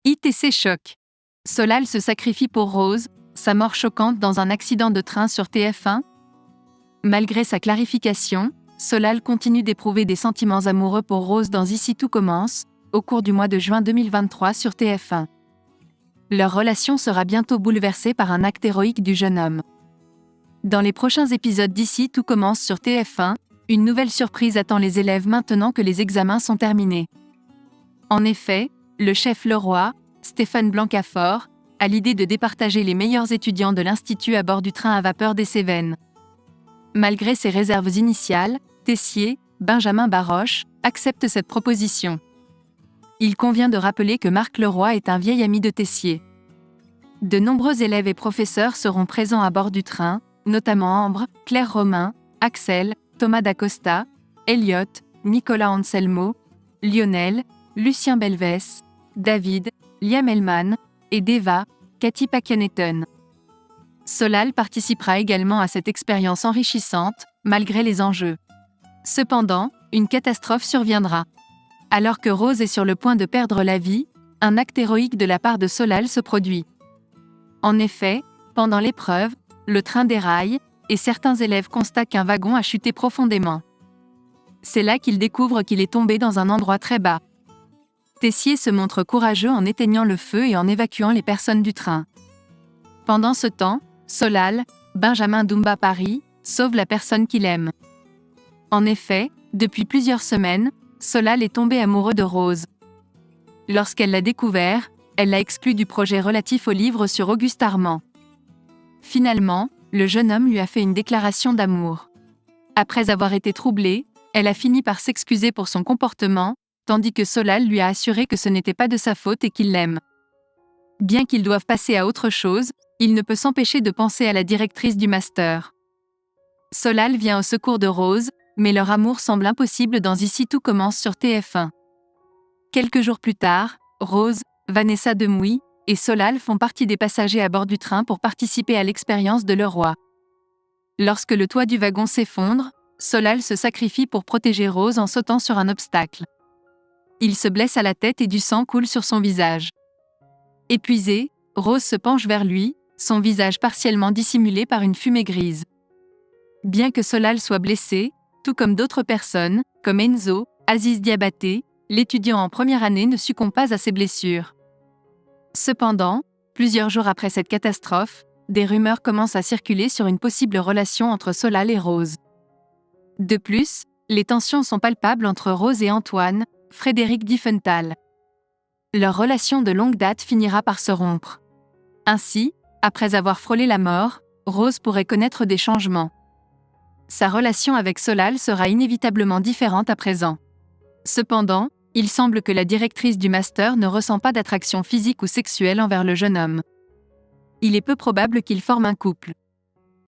ITC choc. Solal se sacrifie pour Rose, sa mort choquante dans un accident de train sur TF1. Malgré sa clarification, Solal continue d'éprouver des sentiments amoureux pour Rose dans Ici tout commence, au cours du mois de juin 2023 sur TF1. Leur relation sera bientôt bouleversée par un acte héroïque du jeune homme. Dans les prochains épisodes d'Ici tout commence sur TF1, une nouvelle surprise attend les élèves maintenant que les examens sont terminés. En effet, le chef Leroy, Stéphane Blancafort, a l'idée de départager les meilleurs étudiants de l'Institut à bord du train à vapeur des Cévennes. Malgré ses réserves initiales, Tessier, Benjamin Baroche, accepte cette proposition. Il convient de rappeler que Marc Leroy est un vieil ami de Tessier. De nombreux élèves et professeurs seront présents à bord du train, notamment Ambre, Claire Romain, Axel, Thomas Dacosta, Elliot, Nicolas Anselmo, Lionel, Lucien Belvès, David, Liam Hellman, et Deva, Cathy Pakianeton. Solal participera également à cette expérience enrichissante, malgré les enjeux. Cependant, une catastrophe surviendra. Alors que Rose est sur le point de perdre la vie, un acte héroïque de la part de Solal se produit. En effet, pendant l'épreuve, le train déraille, et certains élèves constatent qu'un wagon a chuté profondément. C'est là qu'ils découvrent qu'il est tombé dans un endroit très bas. Tessier se montre courageux en éteignant le feu et en évacuant les personnes du train. Pendant ce temps, Solal, Benjamin Dumba Paris, sauve la personne qu'il aime. En effet, depuis plusieurs semaines, Solal est tombé amoureux de Rose. Lorsqu'elle l'a découvert, elle l'a exclu du projet relatif au livre sur Auguste Armand. Finalement, le jeune homme lui a fait une déclaration d'amour. Après avoir été troublée, elle a fini par s'excuser pour son comportement, tandis que Solal lui a assuré que ce n'était pas de sa faute et qu'il l'aime. Bien qu'ils doivent passer à autre chose, il ne peut s'empêcher de penser à la directrice du master. Solal vient au secours de Rose, mais leur amour semble impossible dans Ici tout commence sur TF1. Quelques jours plus tard, Rose, Vanessa Demouy et Solal font partie des passagers à bord du train pour participer à l'expérience de Leroy. Lorsque le toit du wagon s'effondre, Solal se sacrifie pour protéger Rose en sautant sur un obstacle. Il se blesse à la tête et du sang coule sur son visage. Épuisée, Rose se penche vers lui, son visage partiellement dissimulé par une fumée grise. Bien que Solal soit blessé, tout comme d'autres personnes, comme Enzo, Aziz Diabaté, l'étudiant en première année ne succombe pas à ses blessures. Cependant, plusieurs jours après cette catastrophe, des rumeurs commencent à circuler sur une possible relation entre Solal et Rose. De plus, les tensions sont palpables entre Rose et Antoine, Frédéric Diffenthal. Leur relation de longue date finira par se rompre. Ainsi, après avoir frôlé la mort, Rose pourrait connaître des changements. Sa relation avec Solal sera inévitablement différente à présent. Cependant, il semble que la directrice du master ne ressent pas d'attraction physique ou sexuelle envers le jeune homme. Il est peu probable qu'ils forment un couple.